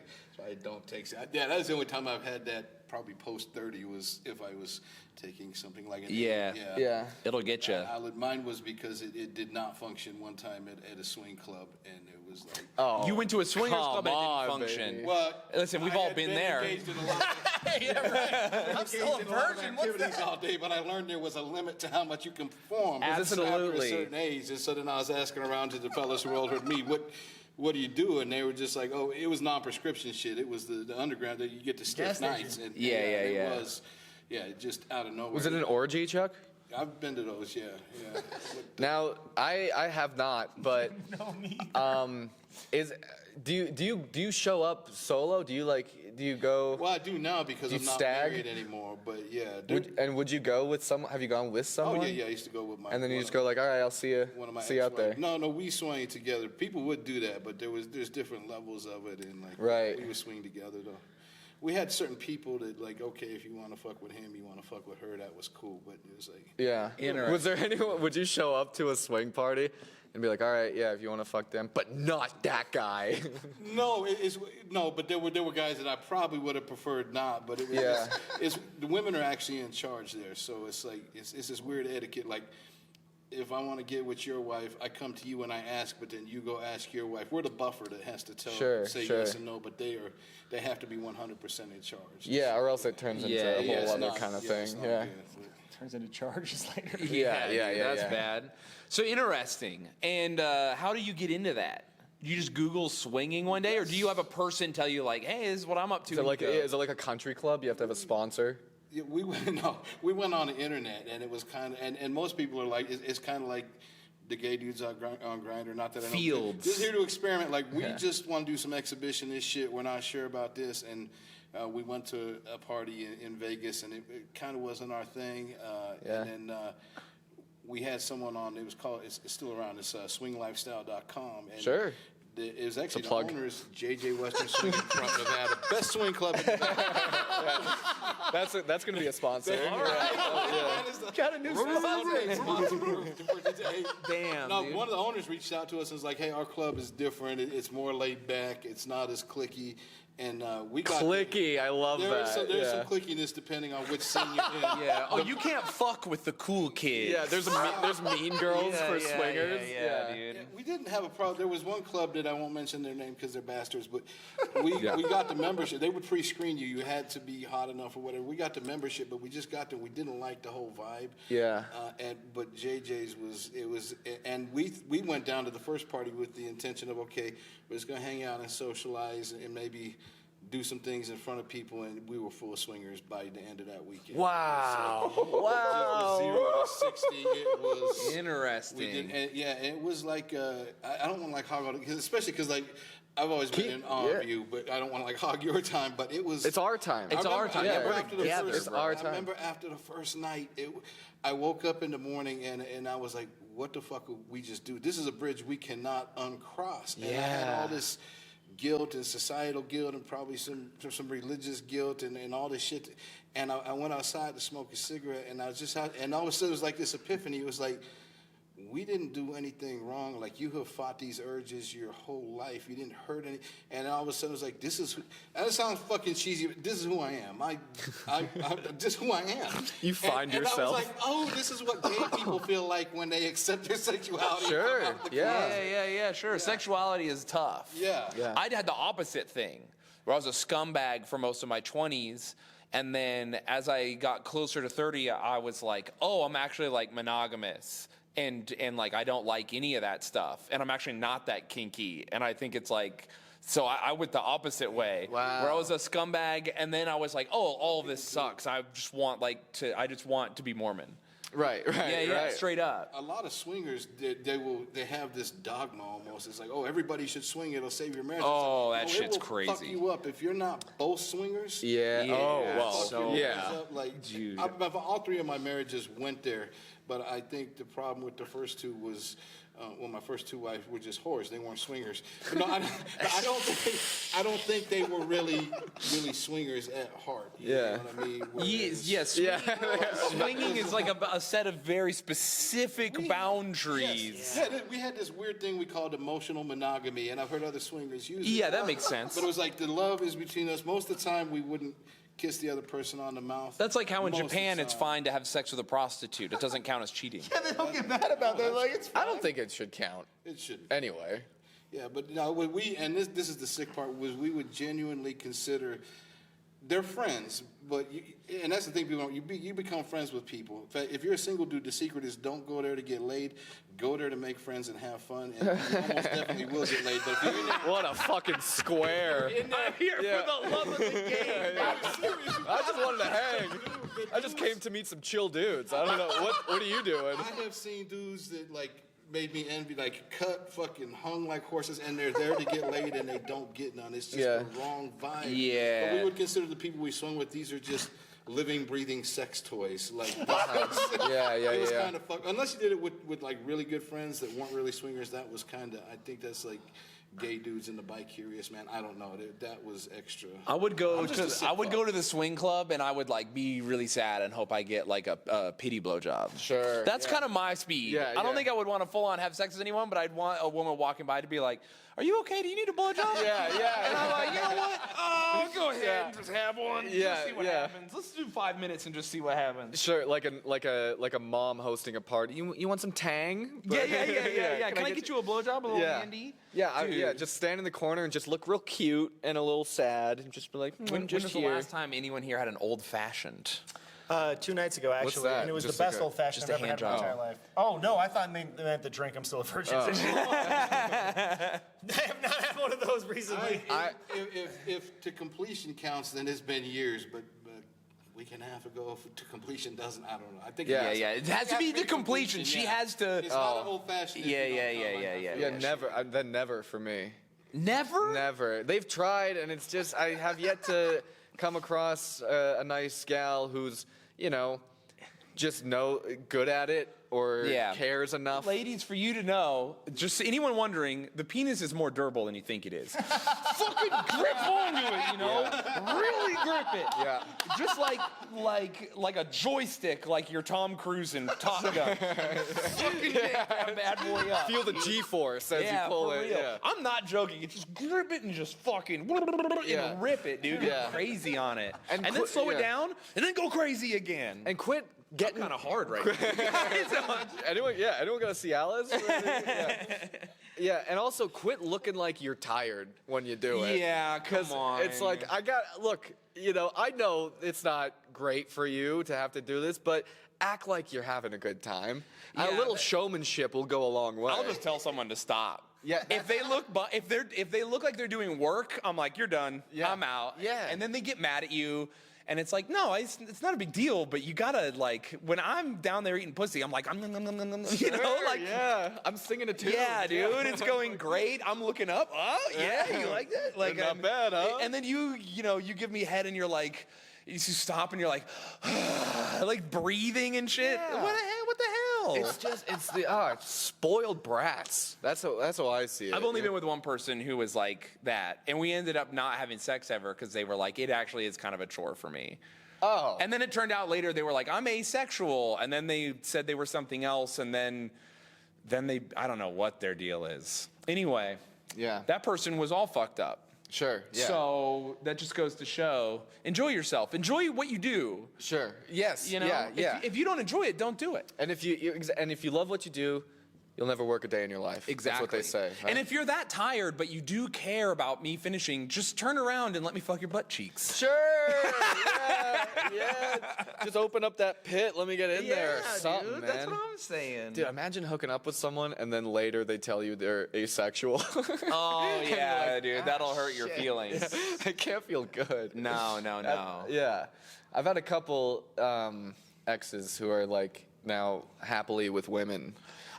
I don't take. Yeah, that's the only time I've had that. Probably post 30 was if I was taking something like an Yeah. It'll get you. Mine was because it did not function one time at a swing club, and it was like. Oh. You went to a swingers club and it on, didn't function. baby. Well, Listen, we've I all had been there. engaged in a lot of, I'm still a engaged in a lot of virgin. What's activities that? all day, but I learned there was a limit to how much you can perform. Absolutely. After a certain age, and so then I was asking around to the fellas who were older than me, what do you do? And they were just like, oh, it was non-prescription shit. It was the underground that you get to stiff Gas nights. station. And Yeah. It was, just out of nowhere. Was it an orgy, Chuck? I've been to those, yeah. Now, I have not, but do you show up solo? Do you go? Well, I do now because You I'm not stag? married anymore. But yeah, Would you go with someone? Have you gone with oh someone? yeah, I used to go with my. And then you one just of- go like, all right, I'll see you. One of my See you out there. ex-wives. No, we swung together. People would do that, but there's different levels of it, and Right. we would swing together though. We had certain people that okay, if you want to fuck with him, you want to fuck with her, that was cool. But it was like, Yeah. Interesting. Was there anyone? Would you show up to a swing party and be like, all right, yeah, if you want to fuck them, but not that guy? no, but there were guys that I probably would have preferred not. But it was Yeah. the women are actually in charge there, so it's like it's this weird etiquette. Like if I want to get with your wife, I come to you and I ask, but then you go ask your wife. We're the buffer that has to say Sure. yes and no, but they have to be 100% in charge. Yeah, or else it turns into a whole it's other not- kind of it's thing. not Yeah. good. Turns into charges later. Yeah. That's bad. So interesting. And how do you get into that? You just Google swinging one day, or do you have a person tell you like, "Hey, this is what I'm up to"? Is it Go? like a country club? You have to have a sponsor. Yeah, we went on the internet, and it was kind of, and most people are like, it's kind of like the gay dudes on Grindr. Not that I know. Fields. Just here to experiment. Like we just want to do some exhibitionist shit. We're not sure about this, and we went to a party in Vegas, and it kind of wasn't our thing. And then we had someone on. It was called. It's still around. It's swinglifestyle.com. And Sure. It was actually the owners, JJ Western Swing from Nevada, best swing club in Nevada. That's going to be a sponsor. All right. Got a new Damn. No, dude. one of the owners reached out to us and was like, "Hey, our club is different. It's more laid back. It's not as cliquey." And we got clicky. I love There's that. some clickiness depending on which scene you're in. Yeah. Oh, you can't fuck with the cool kids. Yeah, there's mean girls for swingers. Yeah, dude. Yeah, we didn't have a problem. There was one club that I won't mention their name because they're bastards, but we got the membership. They would pre-screen you. You had to be hot enough or whatever. We got the membership, but we just got there. We didn't like the whole vibe. Yeah. But JJ's was, and we went down to the first party with the intention of, okay, we're just gonna hang out and socialize and maybe do some things in front of people, and we were full of swingers by the end of that weekend. Wow. Wow. 0 to 60. It was Interesting. We did, and it was like I don't want to like hog all the, especially because like I've always been in awe of you, but I don't want to like hog your time. But it was. It's our time. It's our time. I remember Yeah, after the together, first, bro. It's our I time. remember after the first night, I woke up in the morning and I was like, "What the fuck would we just do? This is a bridge we cannot uncross." And I had all this guilt and societal guilt and probably some religious guilt and all this shit. And I went outside to smoke a cigarette, and I was just out, and all of a sudden it was like this epiphany. It was like, we didn't do anything wrong. Like, you have fought these urges your whole life. You didn't hurt any. And all of a sudden it was like, this is, and it sounds fucking cheesy, but this is who I am. I'm just who I am. You find yourself. And I was like, oh, this is what gay people feel like when they accept their sexuality. Sure. Yeah, sure. Sexuality is tough. Yeah. I had the opposite thing, where I was a scumbag for most of my 20s. And then as I got closer to 30, I was like, oh, I'm actually like monogamous. And like, I don't like any of that stuff. And I'm actually not that kinky. And I think it's like, so I went the opposite way. Wow. Where I was a scumbag, and then I was like, oh, all this sucks. I just want to be Mormon. Right. Yeah, straight up. A lot of swingers, they have this dogma almost. It's like, oh, everybody should swing. It'll save your marriage. Oh, like, that it shit's will crazy. Fuck you up if you're not both swingers. Yeah. Oh, well. So, Like, Dude. all three of my marriages went there, but I think the problem with the first two was, my first two wives were just whores. They weren't swingers. But no, I don't think they were really swingers at heart. You know what I mean? Yes. Swinging is like a set of very specific boundaries. Yes. Yeah, we had this weird thing we called emotional monogamy, and I've heard other swingers use it. Yeah, that makes sense. But it was like the love is between us. Most of the time, we wouldn't kiss the other person on the mouth. That's like how in Most of the Japan it's time. fine to have sex with a prostitute. It doesn't count as cheating. Yeah, they don't get mad about that. Like, it's fine. I don't think it should count. It should. Anyway. Yeah, but no, what this is the sick part, was we would genuinely consider they're friends, but and that's the thing, people don't, you become friends with people. In fact, if you're a single dude, the secret is don't go there to get laid, go there to make friends and have fun, and you almost definitely will get laid. But if you're in there, What a fucking square. I'm here for the love of the game. I just wanted to hang. I just came to meet some chill dudes. I don't know. What are you doing? I have seen dudes that like made me envy, like cut, fucking hung like horses, and they're there to get laid and they don't get none. It's just the wrong vibe. Yeah. But we would consider the people we swung with, these are just living, breathing sex toys. Like, it was kind of fuck. Unless you did it with like really good friends that weren't really swingers, that was kind of, I think that's like gay dudes in the bi-curious, man. I don't know. That was extra. I would go I'm just a sick go to the swing club, and I would like be really sad and hope I get like a pity blowjob. Sure. That's kind of my speed. Yeah, I don't yeah. think I would want to full on have sex with anyone, but I'd want a woman walking by to be like, "Are you okay? Do you need a blowjob?" Yeah. And I'm like, you know what? Oh, go ahead and just have one. Yeah, Just see what happens. Let's do 5 minutes and just see what happens. Sure, like a mom hosting a party. You want some tang? Yeah. Can I get you a blowjob, a little handy? Yeah, just stand in the corner and just look real cute and a little sad and just be like, When just was the here. last time anyone here had an old fashioned? 2 nights ago, actually, that? and it was Just the like best a- old fashioned just I've a ever had in my hand entire job. life. Oh no, I thought they meant the drink. I'm still a virgin. I have not had one of those recently. If to completion counts, then it's been years, but a week and a half ago, if to completion doesn't, I don't know. I think Yeah. It has to be the completion. She has to. It's not an old fashioned. Yeah, never. Then never for me. Never? Never. They've tried, and it's just I have yet to come across a nice gal who's just good at it. or cares enough. Ladies, for you to know, just anyone wondering, the penis is more durable than you think it is. Fucking grip onto it, you know? Really grip it. Yeah. Just like a joystick, like your Tom Cruise in Top Gun. Fucking get that bad boy up. Feel the G-force as you pull it. Real. Yeah. I'm not joking. You just grip it and just fucking and rip it, dude. Go crazy on it. And then slow it down and then go crazy again. And quit getting kind of hard right now. anyone got a Cialis? Yeah, and also quit looking like you're tired when you do it. Yeah, come on. It's like, I know it's not great for you to have to do this, but act like you're having a good time. A little showmanship will go a long way. I'll just tell someone to stop. Yeah. If they look like they're doing work, I'm like, you're done. Yeah. I'm out. Yeah. And then they get mad at you. And it's like, no, it's not a big deal, but you gotta, like, when I'm down there eating pussy, I'm like, you know, like, I'm singing a tune. yeah, dude, it's going great. I'm looking up. Oh, yeah, you like that? Like, not bad, huh? And then you give me head, and you're like, you stop, and you're like, like breathing and shit. Yeah. What the hell? It's the spoiled brats. That's how I see it. I've only been with one person who was like that, and we ended up not having sex ever because they were like, it actually is kind of a chore for me. Oh. And then it turned out later they were like, I'm asexual, and then they said they were something else, and then they, I don't know what their deal is. Anyway, that person was all fucked up. Sure. Yeah. So that just goes to show, enjoy yourself. Enjoy what you do. Sure. Yes. You know. Yeah. If you don't enjoy it, don't do it. And if you love what you do, you'll never work a day in your life. Exactly. That's what they say. Right? And if you're that tired, but you do care about me finishing, just turn around and let me fuck your butt cheeks. Sure. Yeah. Just open up that pit. Let me get in there. Something, dude, man. that's what I'm saying. Dude, imagine hooking up with someone and then later they tell you they're asexual. Oh yeah, like, dude, that'll hurt your feelings. I can't feel good. No. Yeah. I've had a couple exes who are like now happily with women.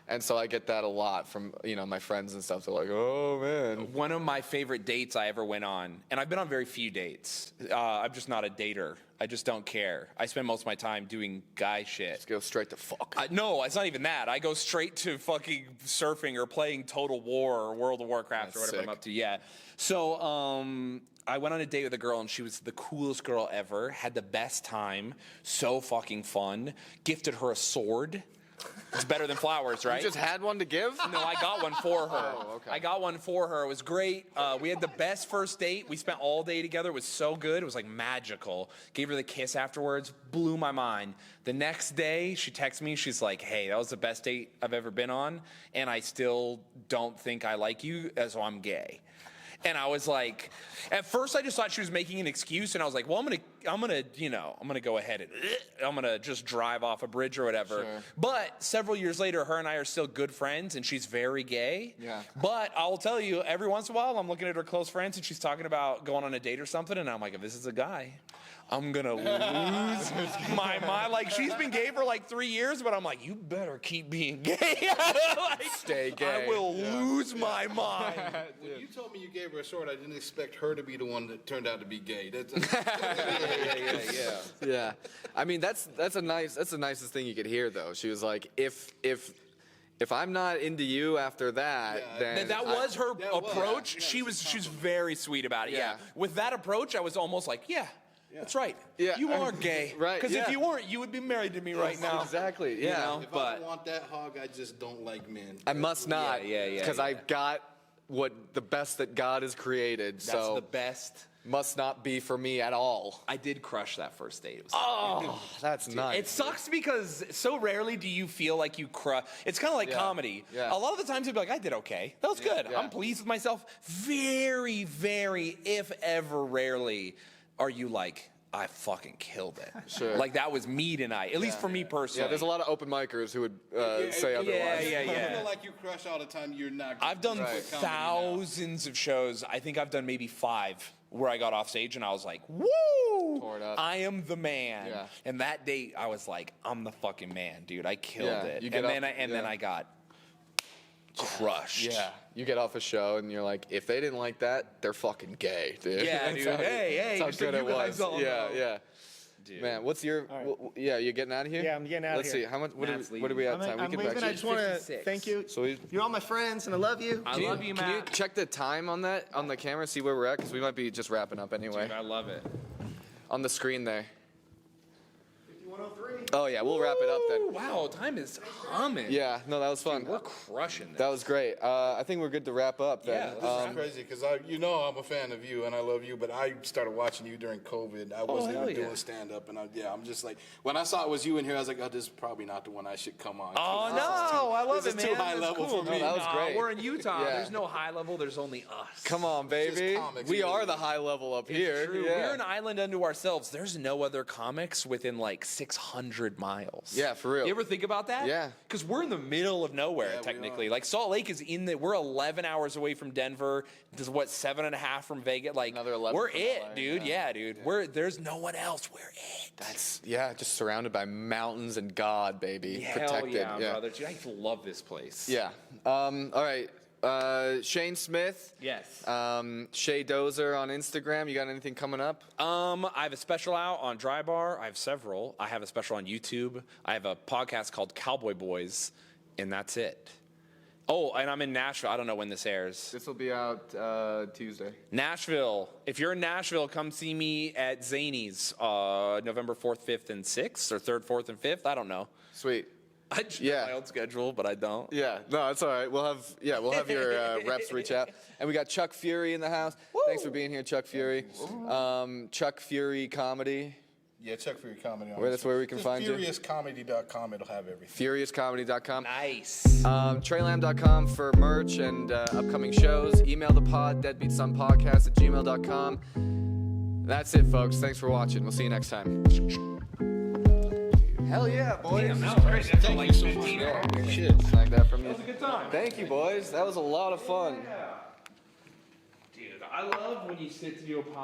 And so I get that a lot from, my friends and stuff. They're like, oh, man. One of my favorite dates I ever went on, and I've been on very few dates. I'm just not a dater. I just don't care. I spend most of my time doing guy shit. Just go straight to fuck. No, it's not even that. I go straight to fucking surfing or playing Total War or World of Warcraft or whatever I'm up to. Yeah. So I went on a date with a girl, and she was the coolest girl ever. Had the best time. So fucking fun. Gifted her a sword. It's better than flowers, right? You just had one to give? No, I got one for her. Oh, okay. I got one for her. It was great. We had the best first date. We spent all day together. It was so good. It was like magical. Gave her the kiss afterwards. Blew my mind. The next day, she texted me. She's like, hey, that was the best date I've ever been on, and I still don't think I like you, so I'm gay. And I was like, at first I just thought she was making an excuse, and I was like, well, I'm gonna go ahead and I'm gonna just drive off a bridge or whatever. Sure. But several years later, her and I are still good friends, and she's very gay. Yeah. But I'll tell you, every once in a while, I'm looking at her close friends, and she's talking about going on a date or something, and I'm like, if this is a guy, I'm gonna lose my mind. Like, she's been gay for like 3 years, but I'm like, you better keep being gay. Like, stay gay. I will lose my mind. When you told me you gave her a sword, I didn't expect her to be the one that turned out to be gay. Yeah. I mean, that's the nicest thing you could hear, though. She was like, if I'm not into you after that, then that was her approach. Yeah, She was very sweet about it. Yeah. With that approach, I was almost like, that's right. Yeah. You are gay. Right, Because yeah. if you weren't, you would be married to me right now. Exactly. Yeah. You know? If I But don't want that hog, I just don't like men. I must not. Yeah. Because I've got the best that God has created. that's so the best. must not be for me at all. I did crush that first date. It was Oh, that's nice. It sucks because so rarely do you feel like you crush. It's kind of like comedy. Yeah. A lot of the times you'll be like, I did okay. That was good. Yeah. I'm pleased with myself. Very, very, if ever rarely, are you like, I fucking killed it. Sure. Like, that was me tonight. At least for me personally. Yeah, there's a lot of open micers who would say otherwise. Yeah. If you feel like you crush all the time, you're not. I've done Right. thousands of shows. I think I've done maybe 5 where I got off stage and I was like, woo! Tore it up. I am the man. Yeah. And that date, I was like, I'm the fucking man, dude. I killed Yeah, it. you get And then up- I got crushed. Yeah, you get off a show and you're like, if they didn't like that, they're fucking gay, dude. Yeah, That's dude. how- Hey, that's how just good so it you guys was. all know. Yeah. Dude. Man, what's your? Yeah, you getting out of here? Yeah, I'm getting out of Let's here. see. How much? What Matt's are we at I'm, time? I'm We can leaving. I just want to 56. thank you. Sweet. You're all my friends, and I love you. I love you, Can you Matt. check the time on that on the camera? See where we're at, because we might be just wrapping up anyway. Dude, I love it. On the screen there. 5103. Oh yeah, we'll wrap it up then. Wow, time is humming. Yeah, no, that was fun. We're crushing this. That was great. I think we're good to wrap up then. Yeah, It's crazy because I'm a fan of you and I love you, but I started watching you during COVID. I wasn't hell even yeah. doing stand up, and I'm just like, when I saw it was you in here, I was like, oh, this is probably not the one I should come on. Oh no, I love This it, is man. too high That's level cool. for me. No, that was great. We're in Utah. Yeah. There's no high level. There's only us. Come on, baby. comics, We really. are the high level up here. True. Yeah. We're an island unto ourselves. There's no other comics within like 600 miles. Yeah, for real. You ever think about that? Yeah. Because we're in the middle of nowhere, Yeah, we technically. are. Like Salt Lake is we're 11 hours away from Denver. This is what, 7.5 from Vegas. Like Another 11 we're from it, LA, dude. Yeah, dude. There's no one else. We're it. That's just surrounded by mountains and God, baby. Hell Protected. yeah, brother. Dude, I love this place. Yeah. All right. Shayne Smith. Yes. Shay Dozer on Instagram. You got anything coming up? I have a special out on Dry Bar. I have several. I have a special on YouTube. I have a podcast called Cowboy Boys, and that's it. Oh, and I'm in Nashville. I don't know when this airs. This will be out Tuesday. Nashville. If you're in Nashville, come see me at Zany's November 4th, 5th, and 6th, or 3rd, 4th, and 5th. I don't know. Sweet. I just Yeah. know my own schedule, but I don't. Yeah, no, that's all right. We'll have your reps reach out, and we got Chuck Fury in the house. Thanks for being here, Chuck Fury. Chuck Fury Comedy, Yeah, check for your comedy. That's where we can find you. FuriousComedy.com. It'll have everything. FuriousComedy.com. Nice. TreyLamb.com for merch and upcoming shows. Email the pod, deadbeatsonpodcast@gmail.com. That's it, folks. Thanks for watching. We'll see you next time. Hell yeah, boys. Damn, that was crazy. That felt like 15 hours. Shit, snag that from you. That was a good time. Thank you, boys. That was a lot of fun. Dude, I love when you sit to do a podcast.